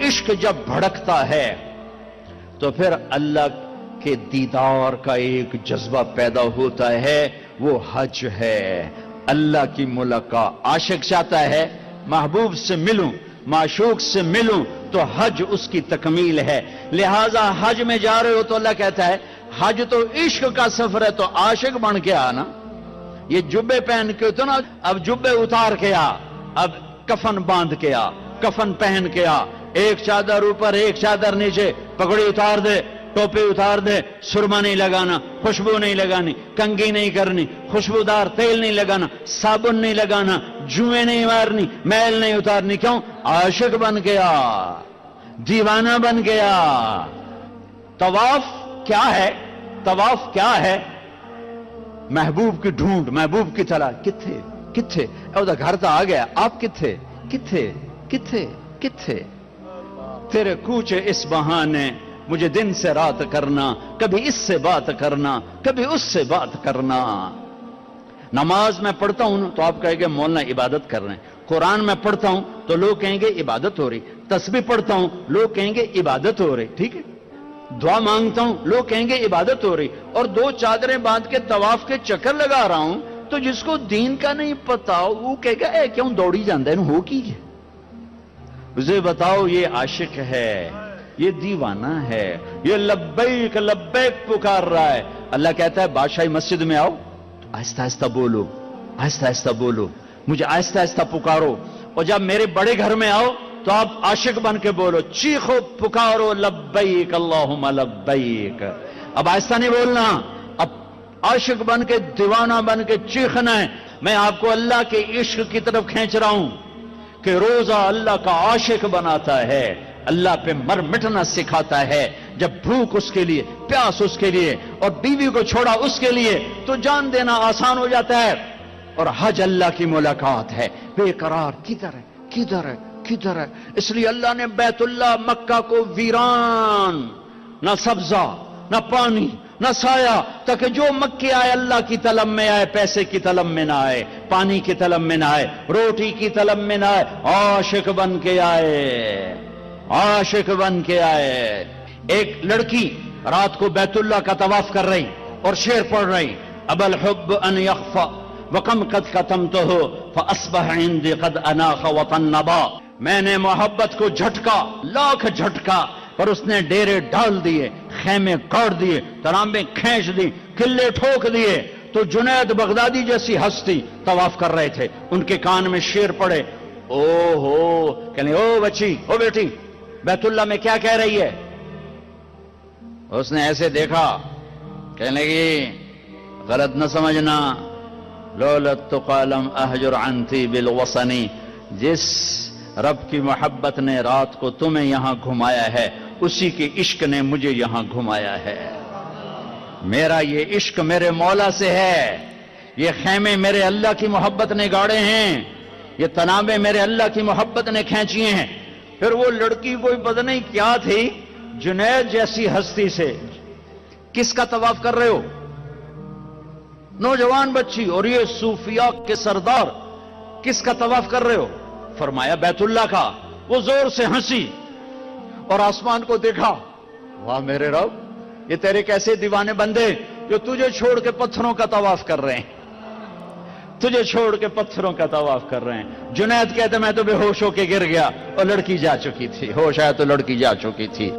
عشق جب بھڑکتا ہے تو پھر اللہ کے دیدار کا ایک جذبہ پیدا ہوتا ہے، وہ حج ہے، اللہ کی ملاقات۔ عاشق چاہتا ہے محبوب سے ملوں، معشوق سے ملوں، تو حج اس کی تکمیل ہے۔ لہذا حج میں جا رہے ہو تو اللہ کہتا ہے حج تو عشق کا سفر ہے، تو عاشق بن کے آنا۔ یہ جبے پہن کے تو نا، اب جبے اتار کے آ، اب کفن باندھ کے آ، کفن پہن کے آ، ایک چادر اوپر ایک چادر نیچے، پگڑی اتار دے، ٹوپی اتار دے، سرما نہیں لگانا، خوشبو نہیں لگانی، کنگھی نہیں کرنی، خوشبودار تیل نہیں لگانا، صابن نہیں لگانا، جوئیں نہیں مارنی، میل نہیں اتارنی۔ کیوں؟ عاشق بن گیا، دیوانہ بن گیا۔ طواف کیا ہے؟ طواف کیا ہے؟ محبوب کی ڈھونڈ، محبوب کی تلاش۔ کتھے کتھے؟ ادھر گھر تو آ گیا، آپ کتھے کتھے کتھے کتھے؟ تیرے کوچے اس بہانے مجھے دن سے رات کرنا، کبھی اس سے بات کرنا، کبھی اس سے بات کرنا۔ نماز میں پڑھتا ہوں تو آپ کہیں گے مولانا عبادت کر رہے ہیں، قرآن میں پڑھتا ہوں تو لوگ کہیں گے عبادت ہو رہی، تسبیح پڑھتا ہوں لوگ کہیں گے عبادت ہو رہی، ٹھیک ہے، دعا مانگتا ہوں لوگ کہیں گے عبادت ہو رہی، اور دو چادریں باندھ کے طواف کے چکر لگا رہا ہوں، تو جس کو دین کا نہیں پتا وہ کہے گا اے کیوں دوڑی جاندے ہیں، ہو کی ہے؟ مجھے بتاؤ، یہ عاشق ہے، یہ دیوانہ ہے، یہ لبیک لبیک پکار رہا ہے۔ اللہ کہتا ہے بادشاہی مسجد میں آؤ تو آہستہ آہستہ بولو، آہستہ آہستہ بولو، مجھے آہستہ آہستہ پکارو، اور جب میرے بڑے گھر میں آؤ تو آپ عاشق بن کے بولو، چیخو پکارو لبیک اللہم لبیک۔ اب آہستہ نہیں بولنا، اب عاشق بن کے دیوانہ بن کے چیخنا ہے۔ میں آپ کو اللہ کے عشق کی طرف کھینچ رہا ہوں کہ روزہ اللہ کا عاشق بناتا ہے، اللہ پہ مر مٹنا سکھاتا ہے۔ جب بھوک اس کے لیے، پیاس اس کے لیے، اور بیوی کو چھوڑا اس کے لیے، تو جان دینا آسان ہو جاتا ہے۔ اور حج اللہ کی ملاقات ہے۔ بے قرار کدھر ہے کدھر ہے کدھر ہے؟ اس لیے اللہ نے بیت اللہ مکہ کو ویران، نہ سبزہ نہ پانی نہ سایہ، تاکہ جو مکے آئے اللہ کی طلب میں آئے، پیسے کی طلب میں نہ آئے، پانی کی طلب میں نہ آئے، روٹی کی طلب میں نہ آئے، عاشق بن کے آئے، عاشق بن کے آئے۔ ایک لڑکی رات کو بیت اللہ کا طواف کر رہی اور شعر پڑھ رہی، اب الحب ان یخفى وکم قد ختمتہ فاصبح عندی قد اناخ وطنبا۔ میں نے محبت کو جھٹکا، لاکھ جھٹکا، پر اس نے ڈیرے ڈال دیے، خیمے کاٹ دیے، ترامبیں کھینچ دی، قلعے ٹھوک دیے۔ تو جنید بغدادی جیسی ہستی طواف کر رہے تھے، ان کے کان میں شعر پڑے، او ہو، کہنے او بچی، او بیٹی، بیت اللہ میں کیا کہہ رہی ہے؟ اس نے ایسے دیکھا، کہنے لگی غلط نہ سمجھنا، لولت قالم احجر عنتی بالوصنی، جس رب کی محبت نے رات کو تمہیں یہاں گھمایا ہے، اسی کے عشق نے مجھے یہاں گھمایا ہے۔ میرا یہ عشق میرے مولا سے ہے، یہ خیمے میرے اللہ کی محبت نے گاڑے ہیں، یہ تنابیں میرے اللہ کی محبت نے کھینچی ہیں۔ پھر وہ لڑکی کوئی پتہ نہیں کیا تھی، جنید جیسی ہستی سے کس کا طواف کر رہے ہو؟ نوجوان بچی، اور یہ صوفیاء کے سردار کس کا طواف کر رہے ہو؟ فرمایا بیت اللہ کا۔ وہ زور سے ہنسی اور آسمان کو دیکھا، واہ میرے رب، یہ تیرے کیسے دیوانے بندے جو تجھے چھوڑ کے پتھروں کا طواف کر رہے ہیں، تجھے چھوڑ کے پتھروں کا طواف کر رہے ہیں۔ جنید کہتے میں تو بے ہوش ہو کے گر گیا، اور لڑکی جا چکی تھی، ہوش آیا تو لڑکی جا چکی تھی۔